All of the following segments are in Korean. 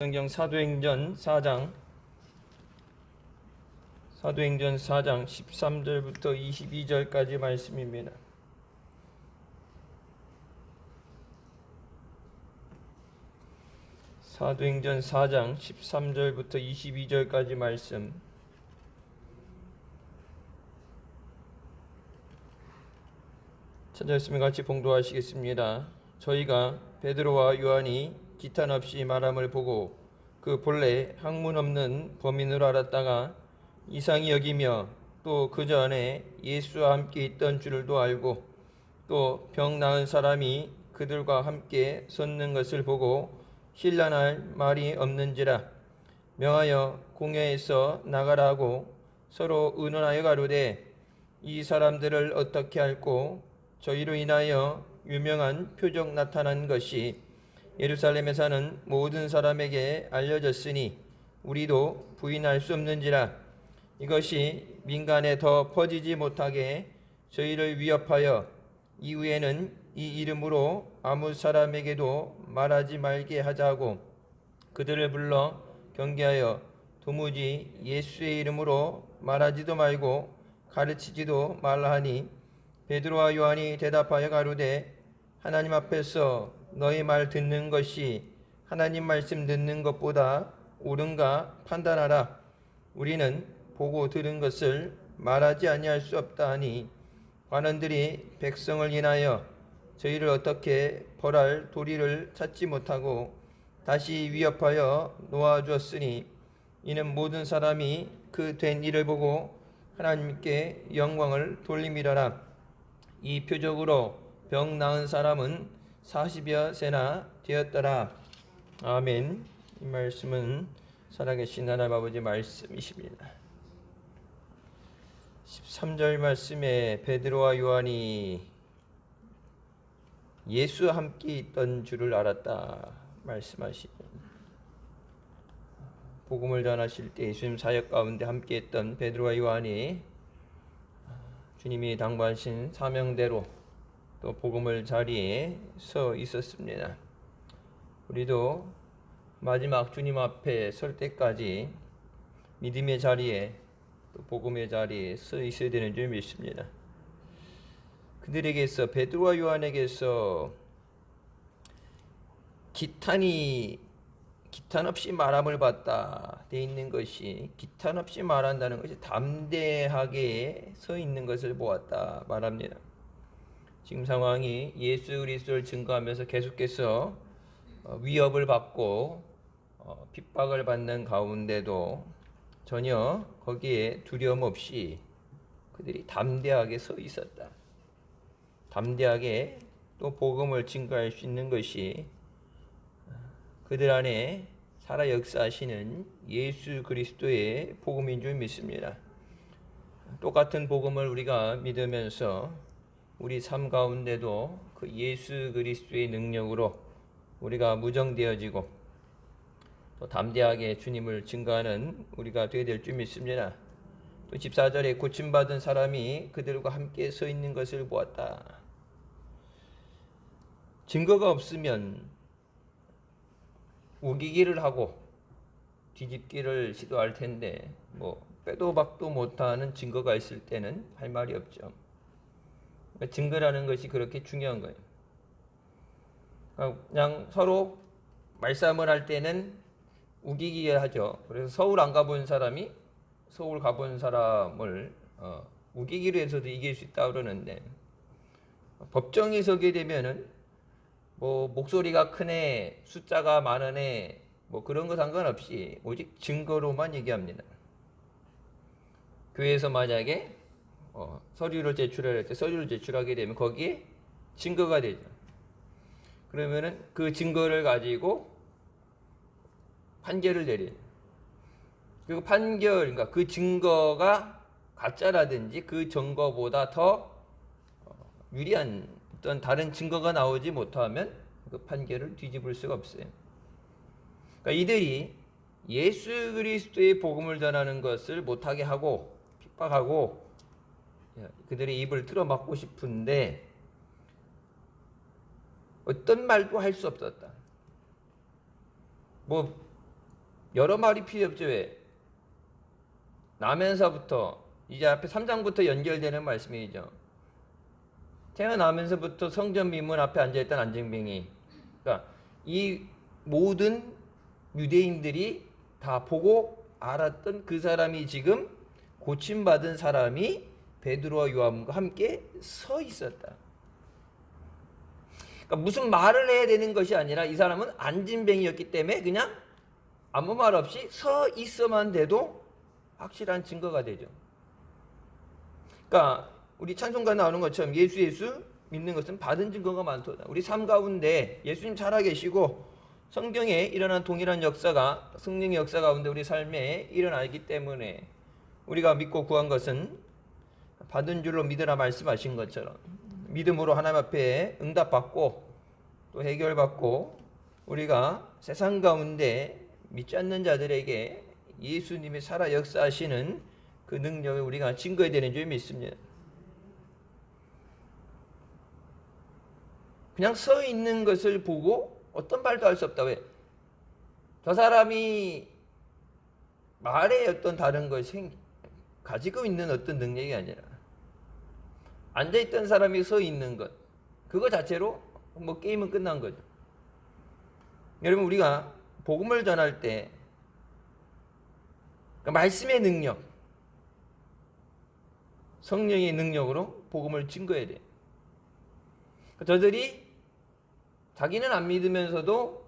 성경 사도행전 4장 13절부터 22절까지 말씀입니다. 사도행전 4장 13절부터 22절까지 말씀. 찾아있으면 같이 봉독하시겠습니다. 저희가 베드로와 요한이 기탄 없이 말함을 보고 그 본래 학문 없는 범인으로 알았다가 이상히 여기며 또 그 전에 예수와 함께 있던 줄도 알고 또 병 나은 사람이 그들과 함께 섰는 것을 보고 신란할 말이 없는지라 명하여 공회에서 나가라 하고 서로 의논하여 가로되 이 사람들을 어떻게 할꼬 저희로 인하여 유명한 표적 나타난 것이 예루살렘에 사는 모든 사람에게 알려졌으니 우리도 부인할 수 없는지라 이것이 민간에 더 퍼지지 못하게 저희를 위협하여 이후에는 이 이름으로 아무 사람에게도 말하지 말게 하자고 그들을 불러 경계하여 도무지 예수의 이름으로 말하지도 말고 가르치지도 말라 하니 베드로와 요한이 대답하여 가로되 하나님 앞에서 너희 말 듣는 것이 하나님 말씀 듣는 것보다 옳은가 판단하라. 우리는 보고 들은 것을 말하지 아니할 수 없다 하니 관원들이 백성을 인하여 저희를 어떻게 벌할 도리를 찾지 못하고 다시 위협하여 놓아주었으니 이는 모든 사람이 그 된 일을 보고 하나님께 영광을 돌림이라라. 이 표적으로 병 나은 사람은 40여 세나 되었더라. 아멘. 이 말씀은 살아계신 하나님 아버지 말씀이십니다. 13절 말씀에 베드로와 요한이 예수와 함께 있던 줄을 알았다 말씀하시고 복음을 전하실 때 예수님 사역 가운데 함께 했던 베드로와 요한이 주님이 당부하신 사명대로 또 복음을 자리에 서 있었습니다. 우리도 마지막 주님 앞에 설 때까지 믿음의 자리에 또 복음의 자리에 서 있어야 되는 줄 믿습니다. 그들에게서 베드로와 요한에게서 기탄 없이 말함을 받다 돼 있는 것이 기탄 없이 말한다는 것이 담대하게 서 있는 것을 보았다 말합니다. 지금 상황이 예수 그리스도를 증거하면서 계속해서 위협을 받고 핍박을 받는 가운데도 전혀 거기에 두려움 없이 그들이 담대하게 서 있었다. 담대하게 또 복음을 증거할 수 있는 것이 그들 안에 살아 역사하시는 예수 그리스도의 복음인 줄 믿습니다. 똑같은 복음을 우리가 믿으면서 우리 삶 가운데도 그 예수 그리스도의 능력으로 우리가 무정되어지고 또 담대하게 주님을 증거하는 우리가 되어야 될 줄 믿습니다. 또 14절에 고침받은 사람이 그들과 함께 서 있는 것을 보았다. 증거가 없으면 우기기를 하고 뒤집기를 시도할 텐데 빼도 박도 못하는 증거가 있을 때는 할 말이 없죠. 증거라는 것이 그렇게 중요한 거예요. 그냥 서로 말싸움을 할 때는 우기기 하죠. 그래서 서울 안 가본 사람이 서울 가본 사람을 우기기로 해서도 이길 수 있다 그러는데 법정에 서게 되면은 목소리가 큰 애, 숫자가 많은 애, 그런 거 상관없이 오직 증거로만 얘기합니다. 교회에서 만약에 서류를 제출할 때 서류를 제출하게 되면 거기에 증거가 되죠. 그러면은 그 증거를 가지고 판결을 내려요. 그리고 그러니까 그 증거가 가짜라든지 그 증거보다 더 유리한 어떤 다른 증거가 나오지 못하면 그 판결을 뒤집을 수가 없어요. 그러니까 이들이 예수 그리스도의 복음을 전하는 것을 못하게 하고 핍박하고 그들의 입을 틀어막고 싶은데 어떤 말도 할 수 없었다. 여러 말이 필요 없죠. 왜? 나면서부터 이제 앞에 3장부터 연결되는 말씀이죠. 태어나면서부터 성전 미문 앞에 앉아있던 안징뱅이. 그러니까 이 모든 유대인들이 다 보고 알았던 그 사람이 지금 고침받은 사람이 베드로와 요한과 함께 서 있었다. 그러니까 무슨 말을 해야 되는 것이 아니라 이 사람은 안진뱅이였기 때문에 그냥 아무 말 없이 서 있어만 돼도 확실한 증거가 되죠. 그러니까 우리 찬송가에 나오는 것처럼 예수 믿는 것은 받은 증거가 많도다. 우리 삶 가운데 예수님 살아계시고 성경에 일어난 동일한 역사가 성령의 역사 가운데 우리 삶에 일어나기 때문에 우리가 믿고 구한 것은 받은 줄로 믿으라 말씀하신 것처럼 믿음으로 하나님 앞에 응답받고 또 해결받고 우리가 세상 가운데 믿지 않는 자들에게 예수님이 살아 역사하시는 그 능력을 우리가 증거해야 되는 줄 믿습니다. 그냥 서 있는 것을 보고 어떤 말도 할 수 없다. 왜? 저 사람이 말에 어떤 다른 것이 가지고 있는 어떤 능력이 아니라 앉아있던 사람이 서 있는 것, 그거 자체로 뭐 게임은 끝난 거죠. 여러분, 우리가 복음을 전할 때 말씀의 능력, 성령의 능력으로 복음을 증거해야 돼요. 저들이 자기는 안 믿으면서도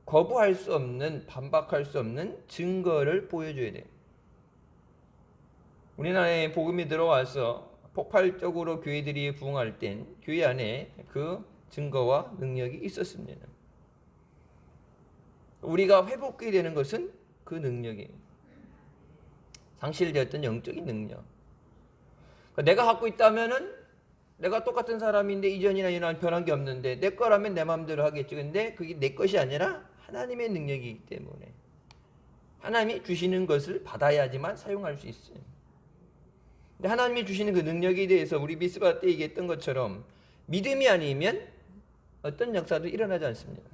거부할 수 없는, 반박할 수 없는 증거를 보여줘야 돼요. 우리나라에 복음이 들어와서 폭발적으로 교회들이 부흥할 땐 교회 안에 그 증거와 능력이 있었습니다. 우리가 회복하게 되는 것은 그 능력이에요. 상실되었던 영적인 능력. 내가 갖고 있다면은 내가 똑같은 사람인데 이전이나 이날 변한 게 없는데 내 거라면 내 마음대로 하겠지. 근데 그게 내 것이 아니라 하나님의 능력이기 때문에 하나님이 주시는 것을 받아야지만 사용할 수 있어요. 근데 하나님이 주시는 그 능력에 대해서 우리 미스바 때 얘기했던 것처럼 믿음이 아니면 어떤 역사도 일어나지 않습니다.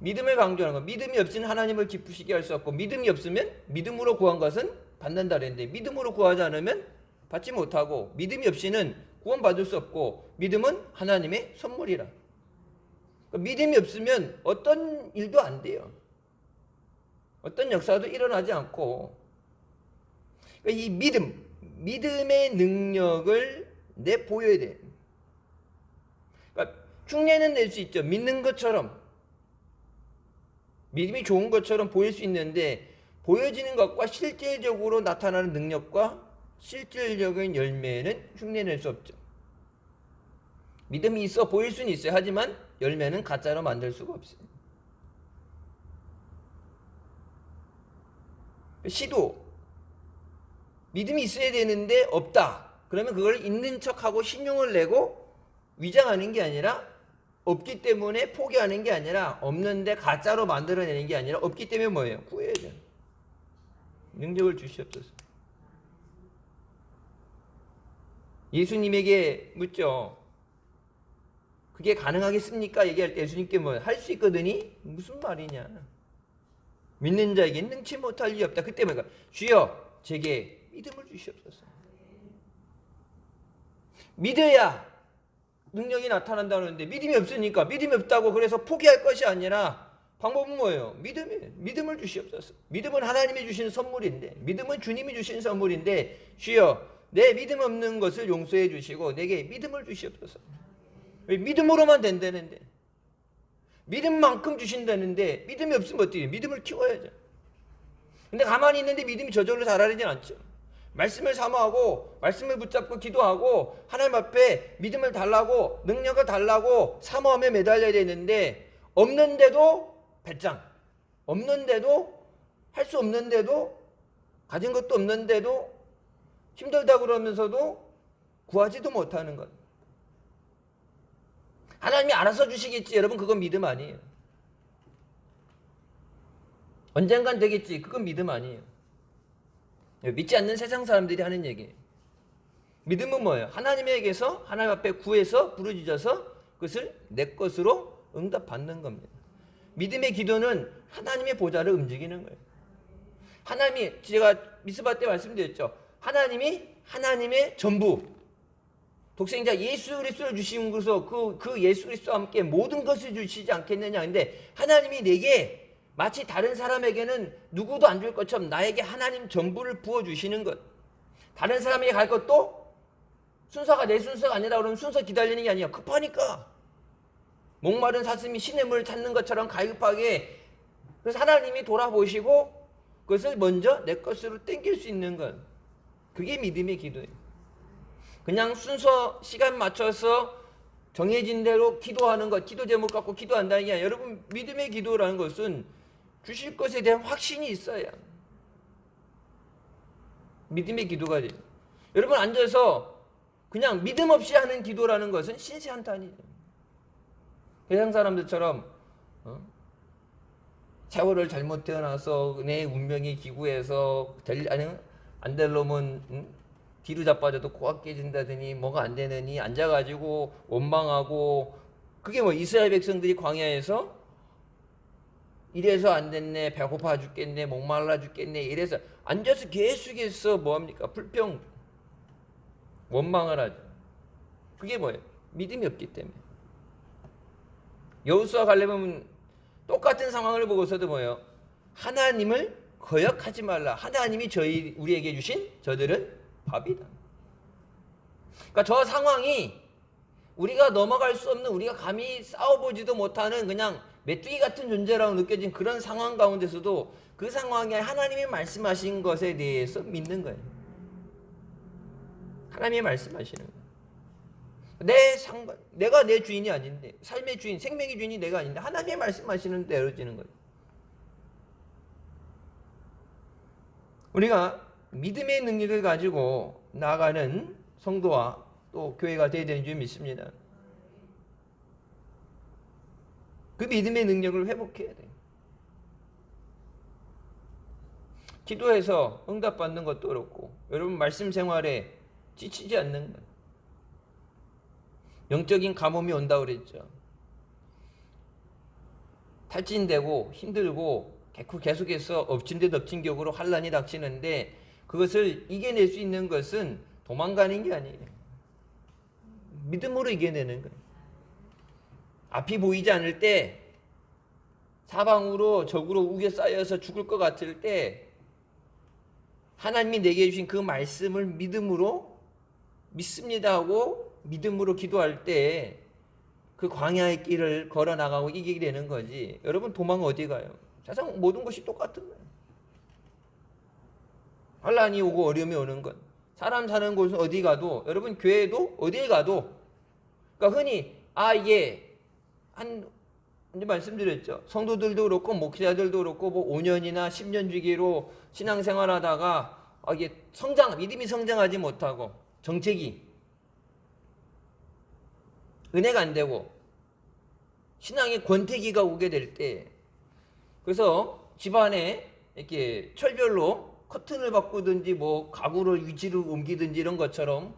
믿음을 강조하는 것. 믿음이 없이는 하나님을 기쁘시게 할 수 없고 믿음이 없으면 믿음으로 구한 것은 받는다 그랬는데 믿음으로 구하지 않으면 받지 못하고 믿음이 없이는 구원받을 수 없고 믿음은 하나님의 선물이라. 믿음이 없으면 어떤 일도 안 돼요. 어떤 역사도 일어나지 않고 이 믿음의 능력을 보여야 돼요. 그러니까 흉내는 낼 수 있죠. 믿는 것처럼 믿음이 좋은 것처럼 보일 수 있는데 보여지는 것과 실제적으로 나타나는 능력과 실질적인 열매는 흉내낼 수 없죠. 믿음이 있어 보일 수는 있어요. 하지만 열매는 가짜로 만들 수가 없어요. 시도 믿음이 있어야 되는데 없다. 그러면 그걸 있는 척하고 신용을 내고 위장하는 게 아니라 없기 때문에 포기하는 게 아니라 없는데 가짜로 만들어내는 게 아니라 없기 때문에 뭐예요? 구해야죠. 능력을 주시옵소서. 예수님에게 묻죠. 그게 가능하겠습니까? 얘기할 때 예수님께 뭐 할 수 있거든이? 무슨 말이냐. 믿는 자에게 능치 못할 리 없다. 그때 뭐가 주여 제게 믿음을 주시옵소서. 믿어야 능력이 나타난다는데 믿음이 없으니까 믿음이 없다고 그래서 포기할 것이 아니라 방법은 뭐예요? 믿음을 주시옵소서. 믿음은 하나님이 주신 선물인데 믿음은 주님이 주신 선물인데 주여 내 믿음 없는 것을 용서해 주시고 내게 믿음을 주시옵소서. 왜 믿음으로만 된다는데 믿음만큼 주신다는데 믿음이 없으면 어떻게 해요? 믿음을 키워야죠. 근데 가만히 있는데 믿음이 저절로 자라지는 않죠. 말씀을 사모하고 말씀을 붙잡고 기도하고 하나님 앞에 믿음을 달라고 능력을 달라고 사모함에 매달려야 되는데 없는데도 배짱, 없는데도 할 수 없는데도 가진 것도 없는데도 힘들다 그러면서도 구하지도 못하는 것. 하나님이 알아서 주시겠지. 여러분 그건 믿음 아니에요. 언젠간 되겠지. 그건 믿음 아니에요. 믿지 않는 세상 사람들이 하는 얘기예요. 믿음은 뭐예요? 하나님에게서 하나님 앞에 구해서 부르짖어서 그것을 내 것으로 응답받는 겁니다. 믿음의 기도는 하나님의 보좌를 움직이는 거예요. 하나님이, 제가 미스바 때 말씀드렸죠. 하나님이 하나님의 전부, 독생자 예수 그리스도를 주신 것으로 그 예수 그리스도와 함께 모든 것을 주시지 않겠느냐. 근데 하나님이 내게 마치 다른 사람에게는 누구도 안 줄 것처럼 나에게 하나님 전부를 부어주시는 것. 다른 사람에게 갈 것도 순서가 내 순서가 아니라 그러면 순서 기다리는 게 아니야. 급하니까. 목마른 사슴이 시냇물을 찾는 것처럼 갈급하게. 그래서 하나님이 돌아보시고 그것을 먼저 내 것으로 땡길 수 있는 것. 그게 믿음의 기도예요. 그냥 순서 시간 맞춰서 정해진 대로 기도하는 것, 기도 제목 갖고 기도한다는 게 아니라, 여러분 믿음의 기도라는 것은 주실 것에 대한 확신이 있어야 믿음의 기도가 돼요. 여러분 앉아서 그냥 믿음 없이 하는 기도라는 것은 신세한탄이죠. 세상 사람들처럼 세월을 잘못 태어나서 내 운명이 기구해서 안 될 놈은 뒤로 자빠져도 코가 깨진다더니 뭐가 안 되느니 앉아가지고 원망하고, 그게 뭐 이스라엘 백성들이 광야에서 이래서 안 됐네, 배고파 죽겠네, 목말라 죽겠네, 이래서 앉아서 계속해서 뭐합니까? 불평, 원망을 하죠. 그게 뭐예요? 믿음이 없기 때문에. 여호수아 갈렙은 똑같은 상황을 보고서도 뭐예요? 하나님을 거역하지 말라. 하나님이 우리에게 주신 저들은 밥이다. 그러니까 저 상황이 우리가 넘어갈 수 없는, 우리가 감히 싸워보지도 못하는 그냥 메뚜기 같은 존재라고 느껴진 그런 상황 가운데서도 그 상황에 하나님이 말씀하신 것에 대해서 믿는 거예요. 하나님이 말씀하시는 거예요. 내가 내 주인이 아닌데, 삶의 주인, 생명의 주인이 내가 아닌데 하나님이 말씀하시는 대로 에어지는 거예요. 우리가 믿음의 능력을 가지고 나아가는 성도와 또 교회가 되어야 되는 줄 믿습니다. 그 믿음의 능력을 회복해야 돼요. 기도해서 응답받는 것도 어렵고, 여러분 말씀 생활에 지치지 않는 것. 영적인 가뭄이 온다고 그랬죠. 탈진되고 힘들고 계속해서 엎친 데 덮친 격으로 환란이 닥치는데, 그것을 이겨낼 수 있는 것은 도망가는 게 아니에요. 믿음으로 이겨내는 거예요. 앞이 보이지 않을 때, 사방으로 적으로 우겨 쌓여서 죽을 것 같을 때, 하나님이 내게 주신 그 말씀을 믿음으로 믿습니다 하고 믿음으로 기도할 때 그 광야의 길을 걸어 나가고 이기게 되는 거지. 여러분 도망 어디 가요? 세상 모든 것이 똑같은 거예요. 환란이 오고 어려움이 오는 것. 사람 사는 곳은 어디 가도, 여러분 교회도 어디에 가도, 그러니까 흔히 이게 이제 말씀드렸죠. 성도들도 그렇고 목사들도 그렇고 뭐 5년이나 10년 주기로 신앙생활하다가 이게 믿음이 성장하지 못하고 정체기, 은혜가 안 되고 신앙의 권태기가 오게 될 때, 그래서 집안에 이렇게 철별로 커튼을 바꾸든지 뭐 가구를 위치를 옮기든지 이런 것처럼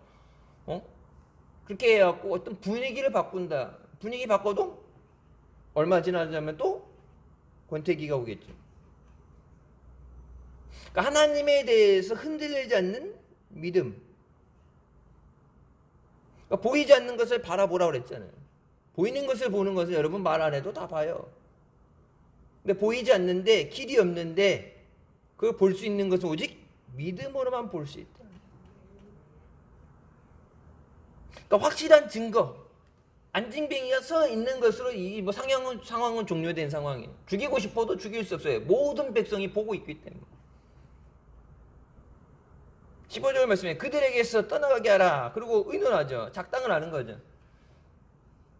그렇게 해갖고 어떤 분위기를 바꾼다. 분위기 바꿔도 얼마 지나자면 또 권태기가 오겠죠. 그러니까 하나님에 대해서 흔들리지 않는 믿음. 그러니까 보이지 않는 것을 바라보라고 그랬잖아요. 보이는 것을 보는 것은 여러분 말 안 해도 다 봐요. 근데 보이지 않는데, 길이 없는데 그걸 볼 수 있는 것은 오직 믿음으로만 볼 수 있다. 그러니까 확실한 증거, 안징뱅이가 서 있는 것으로 이 상황은 종료된 상황이에요. 죽이고 싶어도 죽일 수 없어요. 모든 백성이 보고 있기 때문에. 15절 말씀에 그들에게서 떠나가게 하라. 그리고 의논하죠. 작당을 하는 거죠.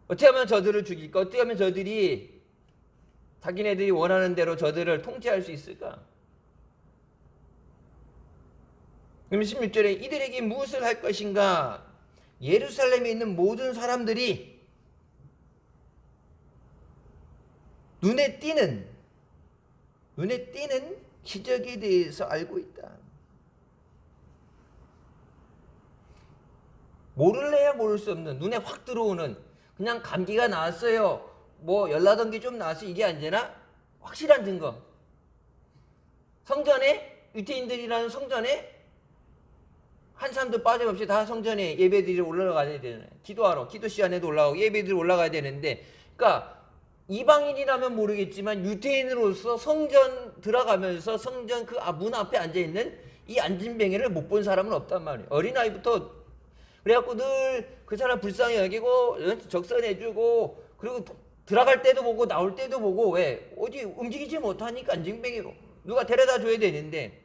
어떻게 하면 저들을 죽일까? 어떻게 하면 저들이 자기네들이 원하는 대로 저들을 통제할 수 있을까? 그럼 16절에 이들에게 무엇을 할 것인가? 예루살렘에 있는 모든 사람들이 눈에 띄는 기적에 대해서 알고 있다. 모를래야 모를 수 없는, 눈에 확 들어오는, 그냥 감기가 나왔어요, 뭐 열나던 게 좀 나왔어요, 이게 아니라 확실한 증거. 성전에 유태인들이라는 성전에 한 사람도 빠짐없이 다 성전에 예배드리러 올라가야 되잖아요. 기도하러 기도 시간에도 올라가고 예배드리러 올라가야 되는데, 그러니까 이방인이라면 모르겠지만 유태인으로서 성전 들어가면서 성전 그 문 앞에 앉아 있는 이 안진뱅이를 못 본 사람은 없단 말이에요. 어린아이부터. 그래갖고 늘 그 사람 불쌍히 여기고 적선해주고, 그리고 들어갈 때도 보고 나올 때도 보고. 왜? 어디 움직이지 못하니까 안진뱅이로 누가 데려다 줘야 되는데,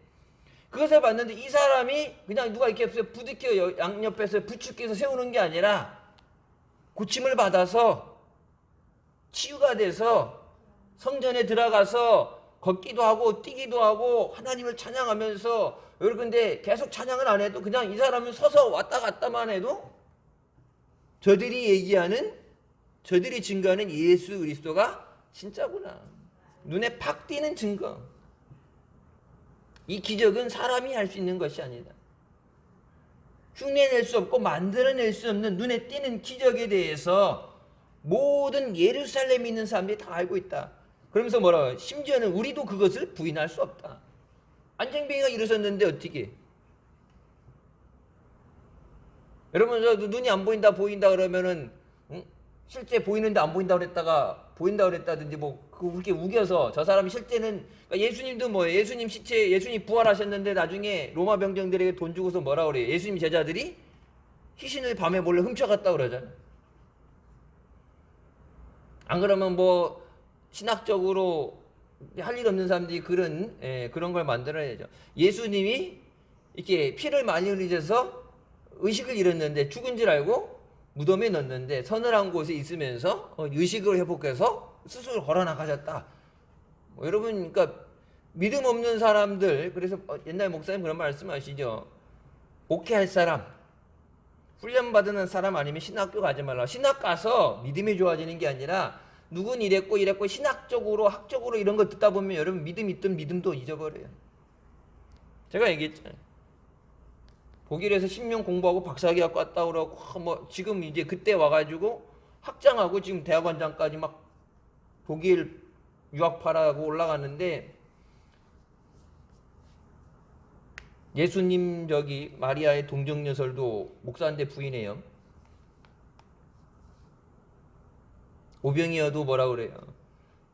그것을 봤는데 이 사람이 그냥 누가 이렇게 부딪혀 양옆에서 부축해서 세우는 게 아니라 고침을 받아서 치유가 돼서 성전에 들어가서 걷기도 하고 뛰기도 하고 하나님을 찬양하면서. 여러분, 근데 계속 찬양을 안 해도 그냥 이 사람은 서서 왔다 갔다만 해도 저들이 얘기하는, 저들이 증거하는 예수 그리스도가 진짜구나. 눈에 팍 띄는 증거. 이 기적은 사람이 할 수 있는 것이 아니다. 흉내낼 수 없고 만들어낼 수 없는 눈에 띄는 기적에 대해서 모든 예루살렘에 있는 사람들이 다 알고 있다. 그러면서 뭐라고? 심지어는 우리도 그것을 부인할 수 없다. 안진뱅이가 일어섰는데 어떻게? 여러분, 저 눈이 안 보인다 보인다 그러면은 실제 보이는데 안 보인다 그랬다가 보인다 그랬다든지 뭐 그렇게 우겨서 저 사람이 실제는, 그러니까 예수님도 뭐예요? 예수님 시체, 예수님 부활하셨는데 나중에 로마 병정들에게 돈 주고서 뭐라 그래요? 예수님 제자들이 희신을 밤에 몰래 훔쳐갔다 그러잖아요. 안 그러면 뭐 신학적으로 할 일 없는 사람들이 그런 걸 만들어야죠. 예수님이 이렇게 피를 많이 흘리셔서 의식을 잃었는데 죽은 줄 알고 무덤에 넣었는데 서늘한 곳에 있으면서 의식을 회복해서 스스로 걸어 나가셨다. 뭐 여러분, 그러니까 믿음 없는 사람들, 그래서 옛날 목사님 그런 말씀하시죠. 목회할 사람, 훈련받는 사람 아니면 신학교 가지 말라. 신학 가서 믿음이 좋아지는 게 아니라 누군 이랬고 신학적으로 학적으로 이런 거 듣다 보면 여러분 믿음 있던 믿음도 잊어버려요. 제가 얘기했잖아요. 독일에서 10년 공부하고 박사학위 갖고 왔다 그러고 뭐 지금 이제 그때 와가지고 학장하고 지금 대학원장까지 막 독일 유학파라고 올라갔는데, 예수님 저기 마리아의 동정녀설도 목사한테 부인해요. 오병이어도 뭐라 그래요?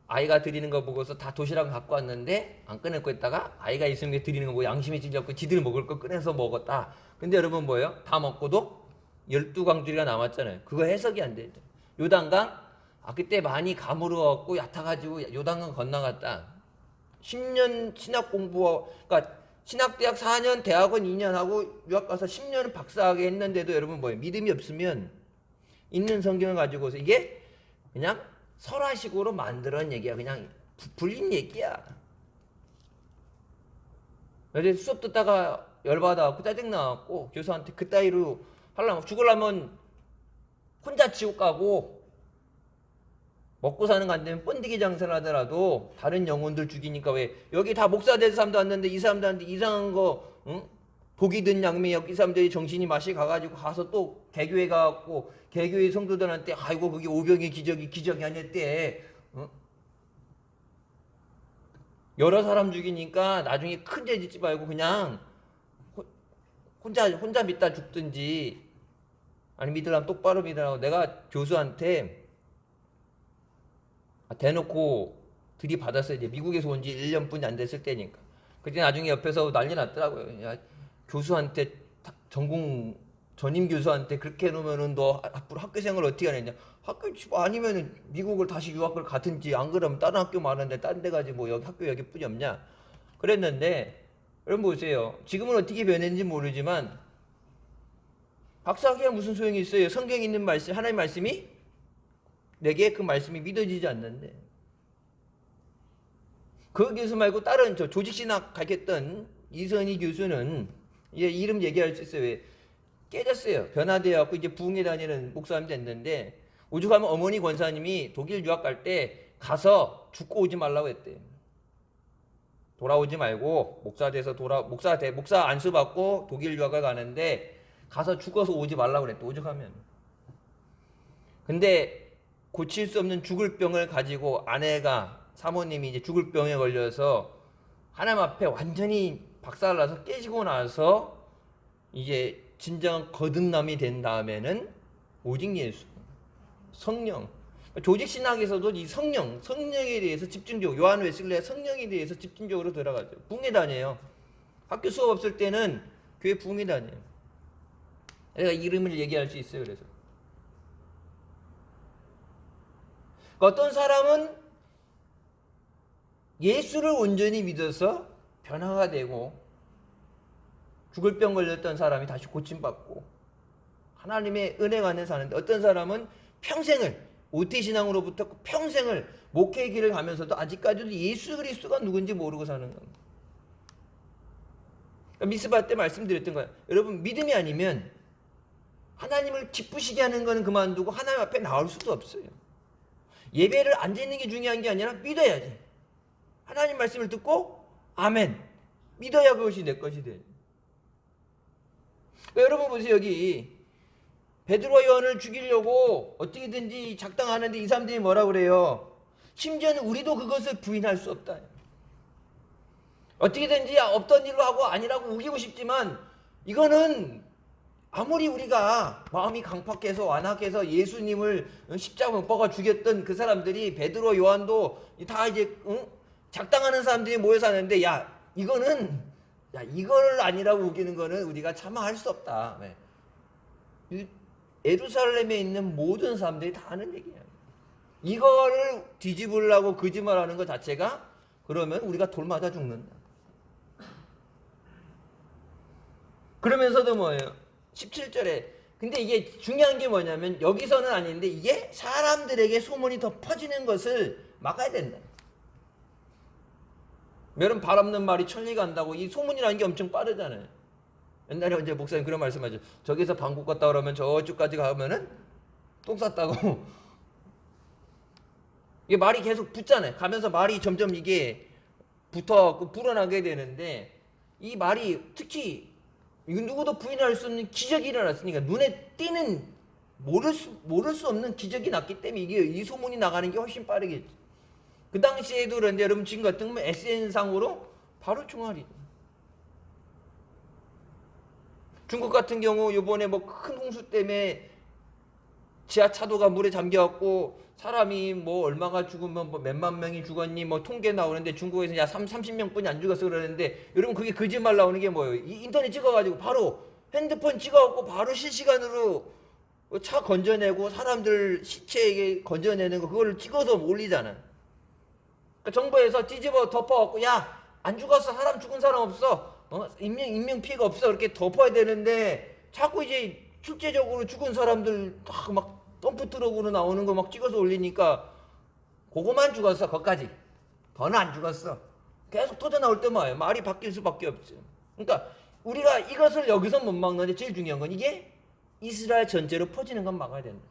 아이가 드리는 거 보고서 다 도시락 갖고 왔는데 안 꺼내고 있다가 아이가 있으면 드리는 거 보고 양심이 찔렸고 지들 먹을 거 꺼내서 먹었다. 근데 여러분 뭐예요? 다 먹고도 12광주리가 남았잖아요. 그거 해석이 안 되죠. 요단강, 그때 많이 가물어갖고 얕아가지고 요단강 건너갔다. 10년 신학 공부, 그러니까 신학대학 4년, 대학원 2년 하고 유학 가서 10년을 박사하게 했는데도 여러분 뭐예요? 믿음이 없으면 있는 성경을 가지고서 이게 그냥 설화식으로 만들어낸 얘기야. 그냥 부풀린 얘기야. 그래서 수업 듣다가 열받아갖고 짜증나갖고 교수한테 그따위로 하려면, 죽으려면 혼자 지옥 가고 먹고 사는 거 안 되면 번데기 장사를 하더라도 다른 영혼들 죽이니까. 왜 여기 다 목사 된 사람도 왔는데 이 사람들한테 이상한 거 독이 든 양매역, 이 사람들이 정신이 맛이 가가지고 가서 또 개교회 가갖고 개교회 성도들한테 아이고 그게 오병의 기적이 아니었대. 여러 사람 죽이니까 나중에 큰 죄 짓지 말고 그냥 혼자 믿다 죽든지, 아니 믿으려면 똑바로 믿으라고 내가 교수한테 대놓고 들이받았어요. 이제 미국에서 온 지 1년뿐이 안 됐을 때니까. 그때 나중에 옆에서 난리 났더라고요. 야, 교수한테 전임 교수한테 그렇게 해놓으면은 너 앞으로 학교 생활 어떻게 하느냐. 학교 아니면은 미국을 다시 유학을 가든지, 안 그러면 다른 학교 많은데 딴 데 가지 뭐 여기 학교 여기뿐이 없냐. 그랬는데 여러분 보세요. 지금은 어떻게 변했는지 모르지만 박사학위가 무슨 소용이 있어요. 성경에 있는 말씀, 하나님의 말씀이 내게 그 말씀이 믿어지지 않는데. 그 교수 말고 다른 저 조직신학 가르쳤던 이선희 교수는 이제 이름 얘기할 수 있어요. 왜? 깨졌어요. 변화되어갖고 이제 부흥회 다니는 목사님 됐는데, 오죽하면 어머니 권사님이 독일 유학 갈 때 가서 죽고 오지 말라고 했대요. 돌아오지 말고 목사 돼서 목사 안수 받고 독일 유학을 가는데 가서 죽어서 오지 말라고 그랬대. 오죽하면. 근데 고칠 수 없는 죽을 병을 가지고 아내가 사모님이 이제 죽을 병에 걸려서 하나님 앞에 완전히 박살나서 깨지고 나서 이제 진정한 거듭남이 된 다음에는 오직 예수, 성령. 조직 신학에서도 이 성령에 대해서 집중적으로, 요한 웨슬레가 성령에 대해서 집중적으로 들어가죠. 붕괴 다녀요. 학교 수업 없을 때는 교회 붕괴 다녀요. 내가 이름을 얘기할 수 있어요. 그래서 어떤 사람은 예수를 온전히 믿어서 변화가 되고 죽을 병 걸렸던 사람이 다시 고침받고 하나님의 은혜가 안에 사는데, 어떤 사람은 평생을 오태신앙으로부터 평생을 목회의 길을 가면서도 아직까지도 예수 그리스도가 누군지 모르고 사는 겁니다. 미스바 때 말씀드렸던 거예요. 여러분, 믿음이 아니면 하나님을 기쁘시게 하는 것은 그만두고 하나님 앞에 나올 수도 없어요. 예배를 앉아 있는 게 중요한 게 아니라 믿어야지. 하나님 말씀을 듣고 아멘 믿어야 그것이 내 것이 돼. 여러분 보세요. 여기 베드로와 요한을 죽이려고 어떻게든지 작당하는데 이 사람들이 뭐라 그래요? 심지어는 우리도 그것을 부인할 수 없다. 어떻게든지 없던 일로 하고 아니라고 우기고 싶지만, 이거는 아무리 우리가 마음이 강팍해서 완악해서 예수님을 십자가 못 박아 죽였던 그 사람들이, 베드로 요한도 다 이제 작당하는 사람들이 모여 사는데, 이거는 이걸 아니라고 우기는 거는 우리가 차마 할 수 없다. 예루살렘에 있는 모든 사람들이 다 하는 얘기예요. 이거를 뒤집으려고 거짓말하는 것 자체가, 그러면 우리가 돌 맞아 죽는다. 그러면서도 뭐예요? 17절에, 근데 이게 중요한 게 뭐냐면, 여기서는 아닌데 이게 사람들에게 소문이 더 퍼지는 것을 막아야 된다. 여러분, 발 없는 말이 천리 간다고. 이 소문이라는 게 엄청 빠르잖아요. 옛날에 이제 목사님 그런 말씀하죠. 저기서 방콕 갔다 오라면 저쪽까지 가면은 똥 쌌다고. 이게 말이 계속 붙잖아요. 가면서 말이 점점 이게 붙어 불어나게 되는데, 이 말이 특히 누구도 부인할 수 없는 기적이 일어났으니까, 눈에 띄는 모를 수 없는 기적이 났기 때문에 이게 이 소문이 나가는 게 훨씬 빠르겠죠. 그 당시에도 그런데 여러분 지금 같은 건 SN상으로 바로 총알이죠. 중국 같은 경우 요번에 뭐 큰 홍수 때문에 지하차도가 물에 잠겨갖고 사람이 뭐 얼마가 죽으면 뭐 몇만 명이 죽었니 뭐 통계 나오는데, 중국에서 30명뿐이 안 죽었어 그러는데, 여러분 그게 거짓말 나오는 게 뭐예요? 인터넷 찍어가지고 바로 핸드폰 찍어갖고 바로 실시간으로 차 건져내고 사람들 시체 건져내는 거, 그거를 찍어서 올리잖아. 그러니까 정부에서 뒤집어 덮어갖고, 안 죽었어, 사람 죽은 사람 없어, 인명 피해가 없어, 이렇게 덮어야 되는데, 자꾸 이제 실제적으로 죽은 사람들 막 덤프 트럭으로 나오는 거 막 찍어서 올리니까, 그거만 죽었어, 거기까지. 더는 안 죽었어. 계속 터져 나올 때만 말이 바뀔 수밖에 없죠. 그러니까 우리가 이것을 여기서 못 막는데, 제일 중요한 건 이게 이스라엘 전체로 퍼지는 건 막아야 된다.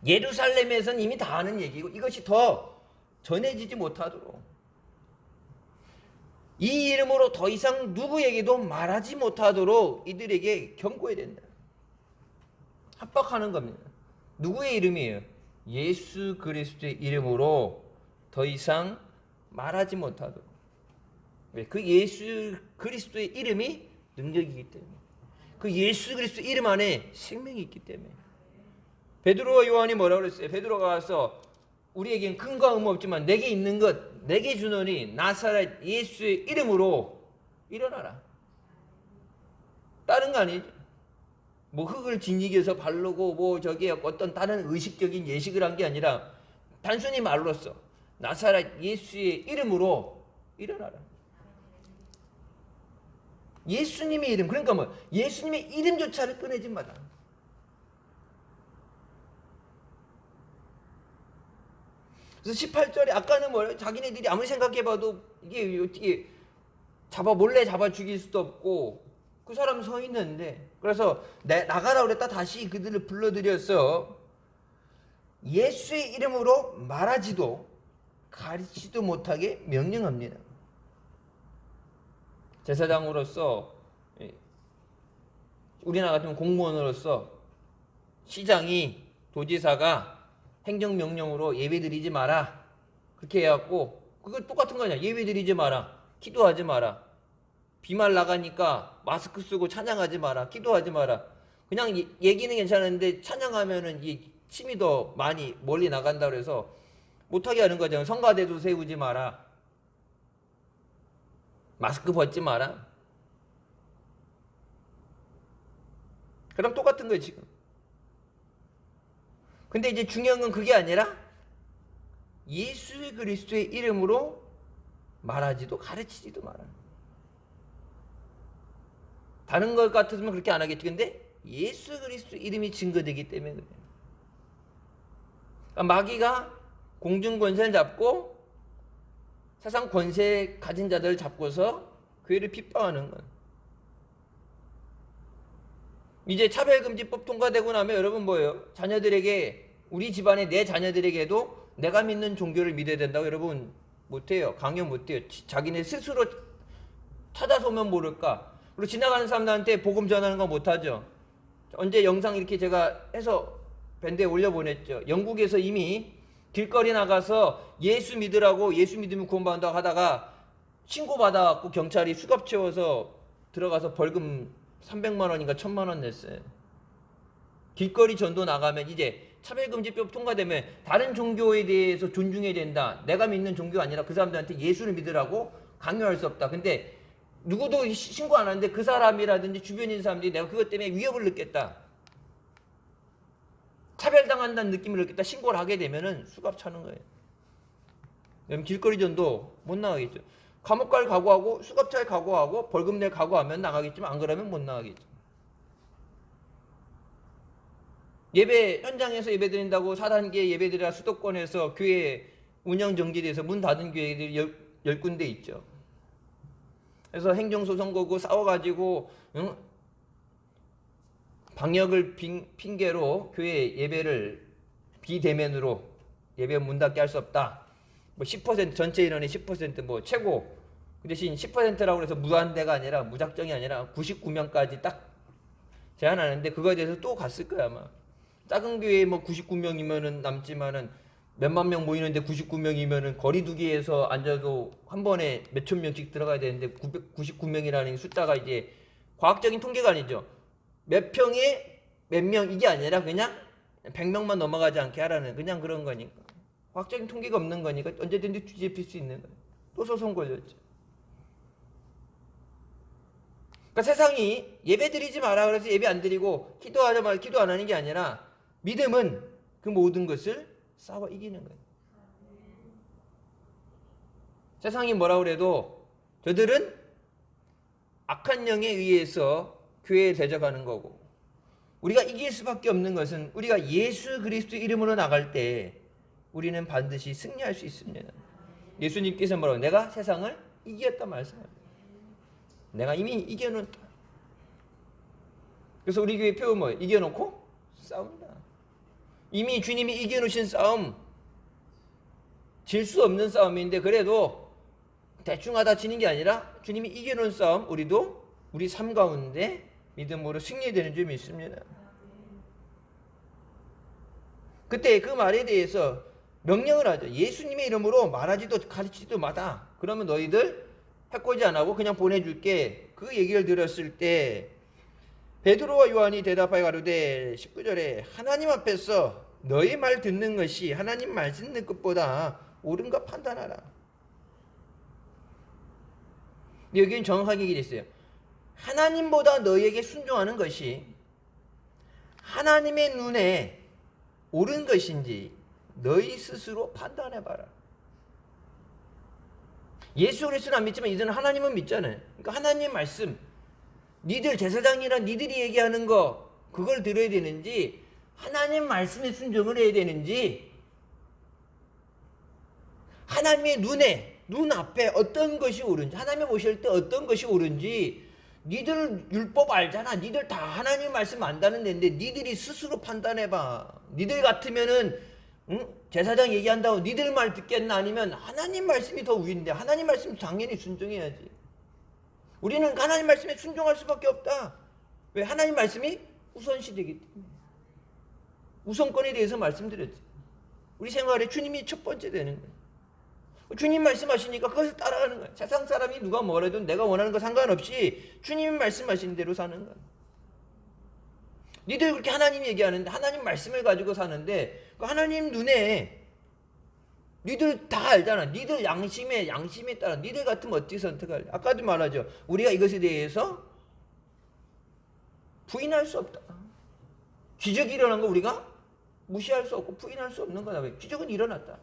예루살렘에서는 이미 다 아는 얘기고, 이것이 더 전해지지 못하도록, 이 이름으로 더 이상 누구에게도 말하지 못하도록 이들에게 경고해야 된다. 압박하는 겁니다. 누구의 이름이에요? 예수 그리스도의 이름으로 더 이상 말하지 못하도록. 왜? 그 예수 그리스도의 이름이 능력이기 때문에, 그 예수 그리스도 이름 안에 생명이 있기 때문에. 베드로와 요한이 뭐라고 그랬어요? 베드로가 와서 우리에겐 근거가 없지만 내게 있는 것 내게 주노니 나사렛 예수의 이름으로 일어나라. 다른 거 아니죠. 뭐 흙을 짓이겨서 바르고 뭐 저기 어떤 다른 의식적인 예식을 한 게 아니라 단순히 말로써 나사렛 예수의 이름으로 일어나라. 예수님의 이름, 그러니까 뭐 예수님의 이름조차를 꺼내지 마라. 그래서 18절에 아까는 뭐예요? 자기네들이 아무리 생각해봐도 이게 어떻게 몰래 잡아 죽일 수도 없고, 그 사람 서 있는데, 그래서 나가라 그랬다 다시 그들을 불러들여서 예수의 이름으로 말하지도 가르치지도 못하게 명령합니다. 제사장으로서, 우리나라 같으면 공무원으로서 시장이, 도지사가 행정명령으로 예배드리지 마라, 그렇게 해갖고 그거 똑같은 거 아니야. 예배 드리지 마라, 기도하지 마라, 비말 나가니까 마스크 쓰고 찬양하지 마라, 기도하지 마라. 그냥 얘기는 괜찮은데 찬양하면은 이 침이 더 많이 멀리 나간다 그래서 못하게 하는 거잖아요. 성가대도 세우지 마라, 마스크 벗지 마라. 그럼 똑같은 거예요 지금. 근데 이제 중요한 건 그게 아니라 예수 그리스도의 이름으로 말하지도 가르치지도 마라. 다른 것 같으면 그렇게 안 하겠지. 근데 예수 그리스도 이름이 증거되기 때문에 그래요. 그러니까 마귀가 공중 권세를 잡고 세상 권세 가진 자들을 잡고서 교회를 핍박하는 건. 이제 차별금지법 통과되고 나면 여러분 뭐예요? 자녀들에게, 우리 집안의 내 자녀들에게도 내가 믿는 종교를 믿어야 된다고 여러분 못해요. 강요 못해요. 자기네 스스로 찾아서면 모를까. 그리고 지나가는 사람들한테 복음 전하는 거 못하죠. 언제 영상 이렇게 제가 해서 밴드에 올려보냈죠. 영국에서 이미 길거리 나가서 예수 믿으라고, 예수 믿으면 구원받는다고 하다가 신고받아갖고 경찰이 수갑 채워서 들어가서 벌금 300만 원인가 1000만 원 냈어요. 길거리 전도 나가면 이제 차별금지법 통과되면 다른 종교에 대해서 존중해야 된다. 내가 믿는 종교가 아니라 그 사람들한테 예수를 믿으라고 강요할 수 없다. 근데 누구도 신고 안 하는데 그 사람이라든지 주변에 있는 사람들이 내가 그것 때문에 위협을 느꼈다, 차별당한다는 느낌을 느꼈다, 신고를 하게 되면은 수갑 차는 거예요. 그럼 길거리 전도 못 나가겠죠. 감옥 갈 각오하고 수갑 찰 각오하고 벌금 낼 각오하면 나가겠지만 안 그러면 못 나가겠죠. 예배 현장에서 예배 드린다고 4단계 예배 드리라 수도권에서 교회 운영 정지돼서 문 닫은 교회들이 10군데 있죠. 그래서 행정소송 거고 싸워가지고 방역을 핑계로 교회 예배를 비대면으로 예배 문 닫게 할 수 없다. 뭐 10% 전체 인원의 10% 뭐 최고, 그 대신 10%라고 해서 무한대가 아니라 무작정이 아니라 99명까지 딱 제한하는데 그거에 대해서 또 갔을 거야 아마. 작은 교회에 뭐 99명이면은 남지만은 몇만 명 모이는데 99명이면은 거리두기에서 앉아도 한 번에 몇천 명씩 들어가야 되는데 999명이라는 숫자가 이제 과학적인 통계가 아니죠. 몇 평에 몇 명 이게 아니라 그냥 100명만 넘어가지 않게 하라는 그냥 그런 거니까. 과학적인 통계가 없는 거니까 언제든지 뒤집힐 수 있는 거예요. 또 소송 걸렸죠. 그러니까 세상이 예배 드리지 마라 그래서 예배 안 드리고 기도하지 마라 기도 안 하는 게 아니라 믿음은 그 모든 것을 싸워 이기는 거예요. 세상이 뭐라 그래도 저들은 악한 영에 의해서 교회에 대적하는 거고, 우리가 이길 수밖에 없는 것은 우리가 예수 그리스도 이름으로 나갈 때 우리는 반드시 승리할 수 있습니다. 예수님께서 뭐라고? 내가 세상을 이겼다 말씀합니다. 내가 이미 이겨놓다. 그래서 우리 교회 표현 뭐예요? 이겨놓고 싸운다. 이미 주님이 이겨놓으신 싸움, 질 수 없는 싸움인데 그래도 대충 하다 지는 게 아니라 주님이 이겨놓은 싸움 우리도 우리 삶 가운데 믿음으로 승리되는 줄 믿습니다. 그때 그 말에 대해서 명령을 하죠. 예수님의 이름으로 말하지도 가르치지도 마다. 그러면 너희들 해코지 안 하고 그냥 보내줄게. 그 얘기를 들었을 때 베드로와 요한이 대답하여 가로되 19절에 하나님 앞에서 너희 말 듣는 것이 하나님 말씀 듣는 것보다 옳은가 판단하라. 여기는 정확하게 얘기했어요. 하나님보다 너희에게 순종하는 것이 하나님의 눈에 옳은 것인지 너희 스스로 판단해봐라. 예수 그리스도는 안 믿지만 이제는 하나님은 믿잖아요. 그러니까 하나님의 말씀, 니들 제사장이랑 니들이 얘기하는 거 그걸 들어야 되는지 하나님 말씀에 순종을 해야 되는지, 하나님의 눈앞에 어떤 것이 옳은지, 하나님이 보실 때 어떤 것이 옳은지 니들 율법 알잖아. 니들 다 하나님 말씀 안다는 데인데 니들이 스스로 판단해봐. 니들 같으면은 제사장 얘기한다고 니들 말 듣겠나? 아니면 하나님 말씀이 더 우위인데 하나님 말씀 당연히 순종해야지. 우리는 하나님 말씀에 순종할 수밖에 없다. 왜? 하나님 말씀이 우선시되기 때문에. 우선권에 대해서 말씀드렸지. 우리 생활에 주님이 첫 번째 되는 거예요. 주님 말씀하시니까 그것을 따라가는 거야. 세상 사람이 누가 뭐래도 내가 원하는 거 상관없이 주님 말씀하신 대로 사는 거야. 니들 그렇게 하나님 얘기하는데 하나님 말씀을 가지고 사는데 그 하나님 눈에 니들 다 알잖아. 니들 양심에 따라 니들 같으면 어떻게 선택할래? 아까도 말하죠. 우리가 이것에 대해서 부인할 수 없다. 기적이 일어난 거 우리가 무시할 수 없고 부인할 수 없는 거다. 왜? 기적은 일어났다.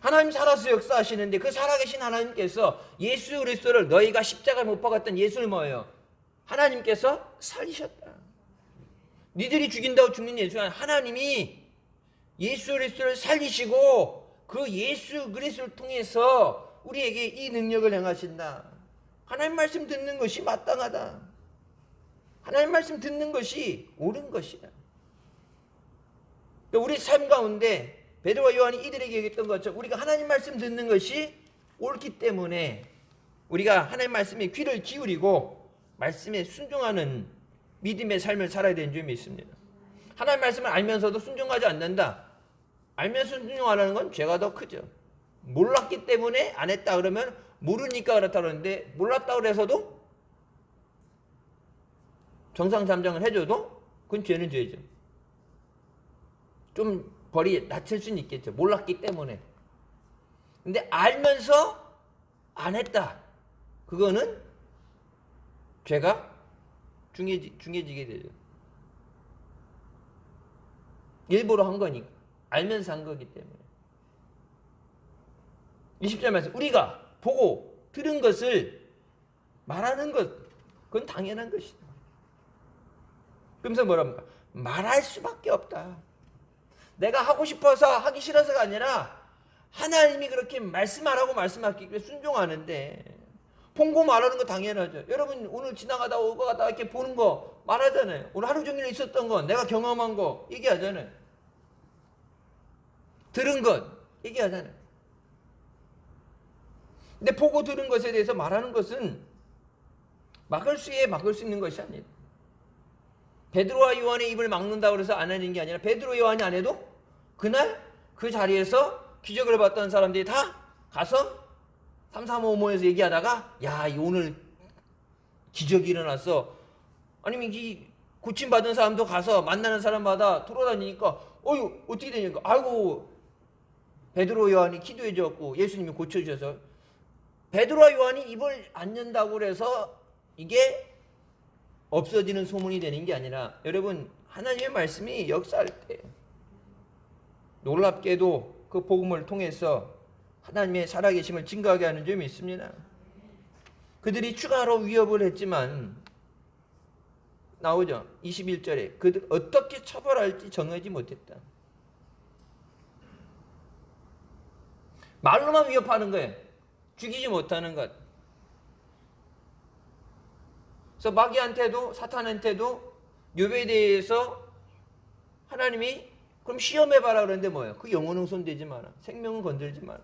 하나님 살아서 역사하시는데 그 살아계신 하나님께서 예수 그리스도를 너희가 십자가에 못 박았던 예수를 뭐예요? 하나님께서 살리셨다. 니들이 죽인다고 죽는 예수가 하나님이 예수 그리스도를 살리시고 그 예수 그리스도를 통해서 우리에게 이 능력을 행하신다. 하나님 말씀 듣는 것이 마땅하다. 하나님 말씀 듣는 것이 옳은 것이다. 우리 삶 가운데 베드로와 요한이 이들에게 얘기했던 것처럼 우리가 하나님 말씀 듣는 것이 옳기 때문에 우리가 하나님 말씀에 귀를 기울이고 말씀에 순종하는 믿음의 삶을 살아야 되는 점이 있습니다. 하나님 말씀을 알면서도 순종하지 않는다. 알면서 순종 안 하는 건 죄가 더 크죠. 몰랐기 때문에 안 했다 그러면 모르니까 그렇다 그러는데 몰랐다 그래서도 정상잠정을 해줘도 그건 죄는 죄죠. 좀 벌이 낮출 수는 있겠죠. 몰랐기 때문에. 근데 알면서 안 했다. 그거는 죄가 중해지게 되죠. 일부러 한 거니까. 알면서 한 거기 때문에. 20절 말씀. 우리가 보고 들은 것을 말하는 것, 그건 당연한 것이다. 그러면서 뭐랍니까? 말할 수밖에 없다. 내가 하고 싶어서 하기 싫어서가 아니라 하나님이 그렇게 말씀하라고 말씀하기에 순종하는데 본고 말하는 거 당연하죠. 여러분 오늘 지나가다 오고 가다 이렇게 보는 거 말하잖아요. 오늘 하루 종일 있었던 거 내가 경험한 거 얘기하잖아요. 들은 것 얘기하잖아요. 근데 보고 들은 것에 대해서 말하는 것은 막을 수 있는 것이 아니다. 베드로와 요한의 입을 막는다고 해서 안 하는 게 아니라 베드로 요한이 안 해도 그날 그 자리에서 기적을 봤던 사람들이 다 가서 335모에서 얘기하다가 야 오늘 기적이 일어났어. 아니면 이 고침받은 사람도 가서 만나는 사람마다 돌아다니니까 어휴 어떻게 되니까 아이고 베드로 요한이 기도해 주었고 예수님이 고쳐주셔서 베드로와 요한이 입을 안 연다고 그래서 이게 없어지는 소문이 되는 게 아니라 여러분 하나님의 말씀이 역사할 때 놀랍게도 그 복음을 통해서 하나님의 살아계심을 증거하게 하는 점이 있습니다. 그들이 추가로 위협을 했지만 나오죠. 21절에 그들 어떻게 처벌할지 정하지 못했다. 말로만 위협하는 거예요. 죽이지 못하는 것. 그래서 마귀한테도 사탄한테도 욥에 대해서 하나님이 그럼 시험해봐라 그러는데 뭐예요? 그 영혼은 손대지 마라. 생명은 건들지 마라.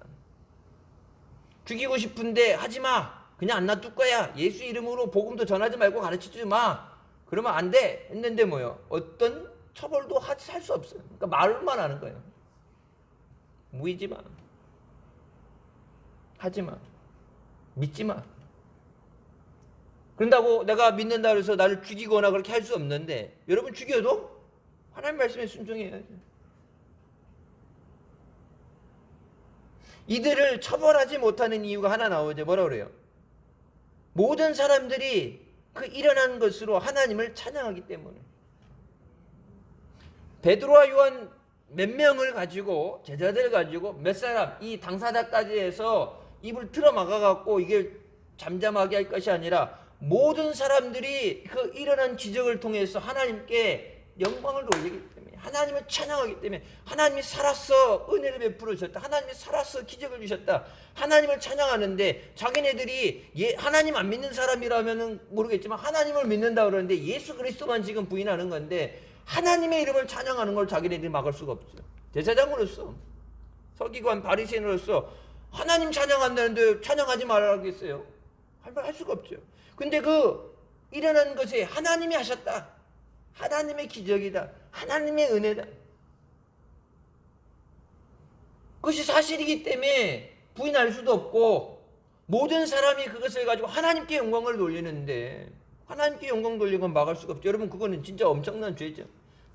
죽이고 싶은데 하지마. 그냥 안 놔둘 거야. 예수 이름으로 복음도 전하지 말고 가르치지 마. 그러면 안 돼. 했는데 뭐예요? 어떤 처벌도 할 수 없어요. 그러니까 말만 하는 거예요. 무이지 마. 하지 마. 믿지 마. 그런다고 내가 믿는다 그래서 나를 죽이거나 그렇게 할 수 없는데 여러분 죽여도 하나님 말씀에 순종해야죠. 이들을 처벌하지 못하는 이유가 하나 나오죠. 뭐라 그래요? 모든 사람들이 그 일어난 것으로 하나님을 찬양하기 때문에. 베드로와 요한 몇 명을 가지고 제자들을 가지고 몇 사람 이 당사자까지 해서 입을 틀어 막아갖고 이게 잠잠하게 할 것이 아니라 모든 사람들이 그 일어난 기적을 통해서 하나님께 영광을 돌리기 때문에 하나님을 찬양하기 때문에 하나님이 살아서 은혜를 베풀어 주셨다. 하나님이 살아서 기적을 주셨다. 하나님을 찬양하는데 자기네들이 하나님 안 믿는 사람이라면 모르겠지만 하나님을 믿는다 그러는데 예수 그리스도만 지금 부인하는 건데 하나님의 이름을 찬양하는 걸 자기네들이 막을 수가 없죠. 제사장으로서 서기관 바리새인으로서 하나님 찬양한다는데 찬양하지 말라겠어요? 할 말 할 수가 없죠. 근데 그 일어난 것이 하나님이 하셨다. 하나님의 기적이다. 하나님의 은혜다. 그것이 사실이기 때문에 부인할 수도 없고 모든 사람이 그것을 가지고 하나님께 영광을 돌리는데 하나님께 영광 돌리는 건 막을 수가 없죠. 여러분 그거는 진짜 엄청난 죄죠.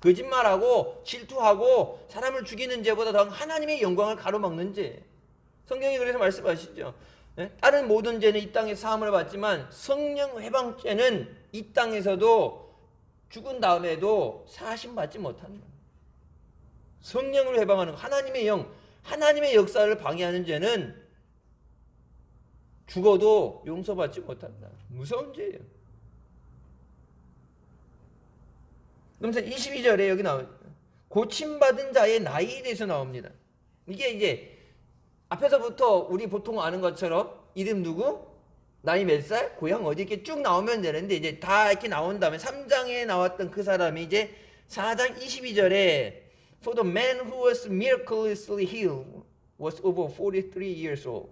거짓말하고 질투하고 사람을 죽이는 죄보다 더 하나님의 영광을 가로막는 죄. 성경이 그래서 말씀하시죠. 다른 모든 죄는 이 땅에 사함을 받지만 성령 회방죄는 이 땅에서도 죽은 다음에도 사하심 받지 못한다. 성령을 회방하는 하나님의 영, 하나님의 역사를 방해하는 죄는 죽어도 용서받지 못한다. 무서운 죄예요. 그러면서 22절에 여기 나옵니다. 고침받은 자의 나이에 대해서 나옵니다. 이게 이제 앞에서부터 우리 보통 아는 것처럼 이름 누구, 나이 몇 살, 고향 어디 이렇게 쭉 나오면 되는데 이제 다 이렇게 나온 다음에 3장에 나왔던 그 사람이 이제 4장 22절에 For the man who was miraculously healed was over 43 years old.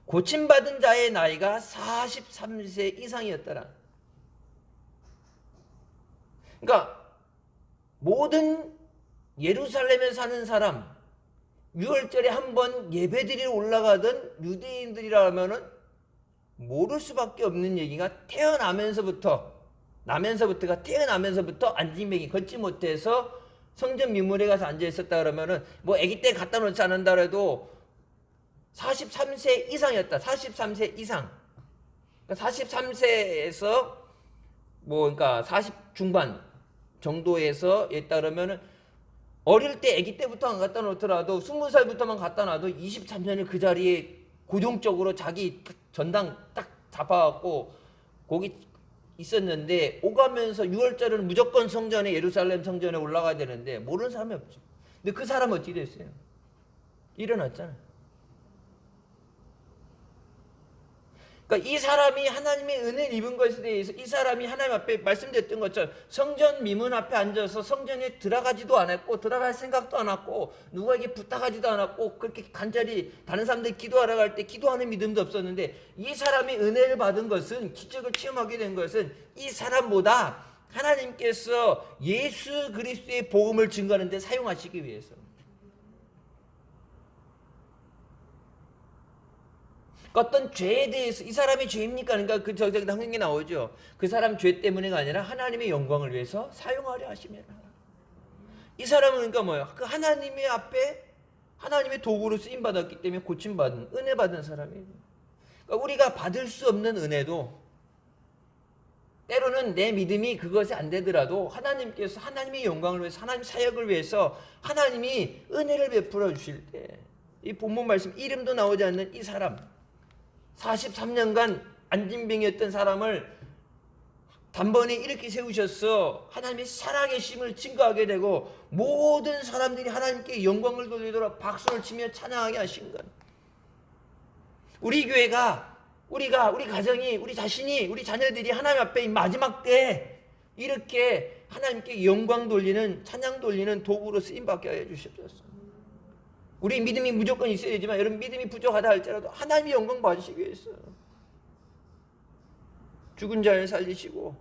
고침받은 자의 나이가 43세 이상이었더라. 그러니까 모든 예루살렘에 사는 사람, 6월절에 한번 예배드리러 올라가던 유대인들이라면은 모를 수밖에 없는 얘기가 태어나면서부터 안진뱅이 걷지 못해서 성전 미문에 가서 앉아 있었다 그러면은 뭐 아기 때 갖다 놓지 않는다 그래도 43세 이상이었다. 43세 이상. 그러니까 43세에서 그러니까 40 중반 정도에서 있다 그러면은 어릴 때 아기 때부터 안 갖다 놓더라도 20살부터만 갖다 놔도 23년을 그 자리에 고정적으로 자기 전당 딱 잡아갖고 거기 있었는데 오가면서 6월절은 무조건 성전에 예루살렘 성전에 올라가야 되는데 모르는 사람이 없죠. 근데 그 사람은 어떻게 됐어요? 일어났잖아요. 그러니까 이 사람이 하나님의 은혜를 입은 것에 대해서 이 사람이 하나님 앞에 말씀드렸던 것처럼 성전 미문 앞에 앉아서 성전에 들어가지도 않았고 들어갈 생각도 안 했고 누구에게 부탁하지도 않았고 그렇게 간절히 다른 사람들이 기도하러 갈 때 기도하는 믿음도 없었는데 이 사람이 은혜를 받은 것은 기적을 체험하게 된 것은 이 사람보다 하나님께서 예수 그리스도의 복음을 증거하는 데 사용하시기 위해서 어떤 죄에 대해서 이 사람이 죄입니까? 그러니까 그 저기 성경에 나오죠. 그 사람 죄 때문에가 아니라 하나님의 영광을 위해서 사용하려 하시면 이 사람은 그러니까 뭐예요? 그 하나님의 앞에 하나님의 도구로 쓰임 받았기 때문에 고침 받은 은혜 받은 사람이에요. 그러니까 우리가 받을 수 없는 은혜도 때로는 내 믿음이 그것이 안 되더라도 하나님께서 하나님의 영광을 위해서 하나님 사역을 위해서 하나님이 은혜를 베풀어 주실 때 이 본문 말씀 이름도 나오지 않는 이 사람 43년간 안진병이었던 사람을 단번에 이렇게 세우셔서 하나님의 살아계심을 증거하게 되고 모든 사람들이 하나님께 영광을 돌리도록 박수를 치며 찬양하게 하신 것. 우리 교회가 우리 가정이 우리 자신이 우리 자녀들이 하나님 앞에 이 마지막 때 이렇게 하나님께 영광 돌리는 찬양 돌리는 도구로 쓰임받게 해주셨습니다. 우리 믿음이 무조건 있어야 되지만 여러분 믿음이 부족하다 할지라도 하나님이 영광 받으시기 위해서 죽은 자를 살리시고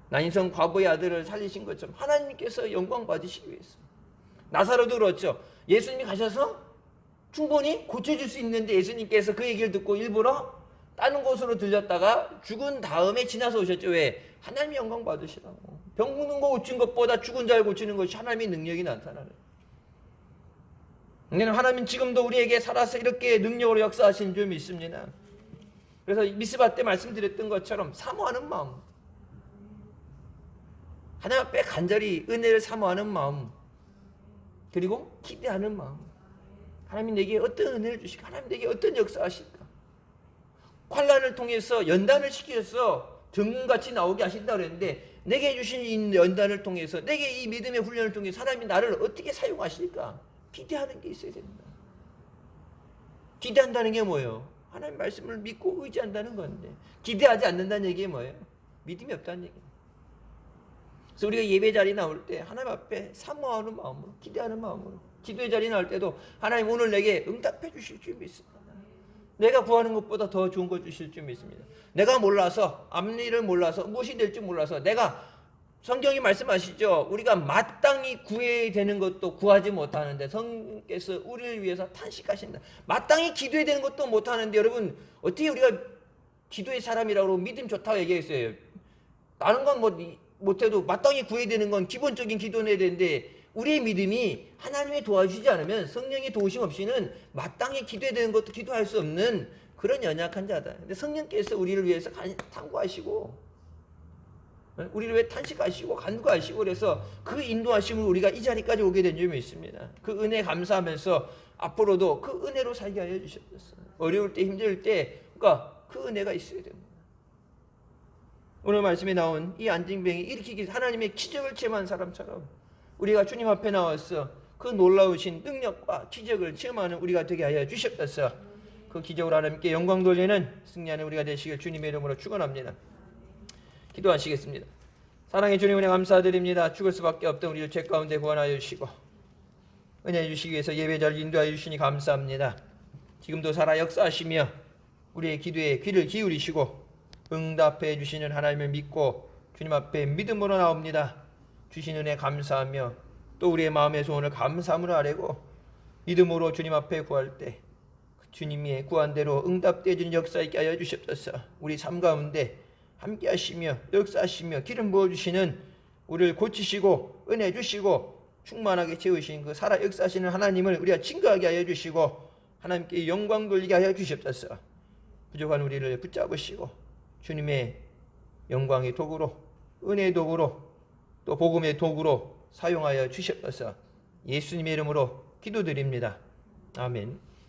나인성 과부의 아들을 살리신 것처럼 하나님께서 영광 받으시기 위해서 나사로도 그렇죠. 예수님이 가셔서 충분히 고쳐줄 수 있는데 예수님께서 그 얘기를 듣고 일부러 다른 곳으로 들렸다가 죽은 다음에 지나서 오셨죠. 왜? 하나님이 영광 받으시라고. 병 묻는 거 고친 것보다 죽은 자를 고치는 것이 하나님의 능력이 나타나는. 하나님은 지금도 우리에게 살아서 이렇게 능력으로 역사하시는 줄 믿습니다. 그래서 미스바 때 말씀드렸던 것처럼 사모하는 마음, 하나님 앞에 간절히 은혜를 사모하는 마음, 그리고 기대하는 마음. 하나님 내게 어떤 은혜를 주실까? 하나님 내게 어떤 역사하실까? 환난을 통해서 연단을 시켜서 등같이 나오게 하신다 그랬는데 내게 주신 이 연단을 통해서 내게 이 믿음의 훈련을 통해서 하나님이 나를 어떻게 사용하실까? 기대하는 게 있어야 됩니다. 기대한다는 게 뭐예요? 하나님 말씀을 믿고 의지한다는 건데 기대하지 않는다는 얘기가 뭐예요? 믿음이 없다는 얘기예요. 그래서 우리가 예배 자리에 나올 때 하나님 앞에 사모하는 마음으로 기대하는 마음으로 기도의 자리에 나올 때도 하나님 오늘 내게 응답해 주실 줄 믿습니다. 내가 구하는 것보다 더 좋은 거 주실 줄 믿습니다. 내가 몰라서 앞일을 몰라서 무엇이 될지 몰라서 내가 성경이 말씀하시죠. 우리가 마땅히 구해야 되는 것도 구하지 못하는데 성령께서 우리를 위해서 탄식하신다. 마땅히 기도해야 되는 것도 못하는데 여러분 어떻게 우리가 기도의 사람이라고 믿음 좋다고 얘기했어요. 다른 건 못해도 마땅히 구해야 되는 건 기본적인 기도는 해야 되는데 우리의 믿음이 하나님의 도와주시지 않으면 성령의 도우심 없이는 마땅히 기도해야 되는 것도 기도할 수 없는 그런 연약한 자다. 근데 성령께서 우리를 위해서 탐구하시고 우리를 왜 탄식하시고 간구하시고 그래서 그 인도하심으로 우리가 이 자리까지 오게 된 점이 있습니다. 그 은혜 감사하면서 앞으로도 그 은혜로 살게 하여 주셨어요. 어려울 때 힘들 때 그러니까 그 은혜가 있어야 됩니다. 오늘 말씀에 나온 이 안진병이 일으키기 하나님의 기적을 체험한 사람처럼 우리가 주님 앞에 나와서 그 놀라우신 능력과 기적을 체험하는 우리가 되게 하여 주셨어서 그 기적으로 하나님께 영광 돌리는 승리하는 우리가 되시길 주님의 이름으로 축원합니다. 기도하시겠습니다. 사랑의 주님 은혜 감사드립니다. 죽을 수밖에 없던 우리를 죄 가운데 구원하여 주시고 은혜 주시기 위해서 예배자를 인도하여 주시니 감사합니다. 지금도 살아 역사하시며 우리의 기도에 귀를 기울이시고 응답해 주시는 하나님을 믿고 주님 앞에 믿음으로 나옵니다. 주신 은혜 감사하며 또 우리의 마음의 소원을 감사함으로 아뢰고 믿음으로 주님 앞에 구할 때 주님이 구한 대로 응답되어 주는 역사 있게 하여 주시옵소서. 우리 삶 가운데 함께 하시며 역사하시며 기름 부어주시는 우리를 고치시고 은혜 주시고 충만하게 채우신 그 살아 역사하시는 하나님을 우리가 증거하게 하여 주시고 하나님께 영광 돌리게 하여 주시옵소서. 부족한 우리를 붙잡으시고 주님의 영광의 도구로 은혜의 도구로 또 복음의 도구로 사용하여 주시옵소서. 예수님의 이름으로 기도드립니다. 아멘.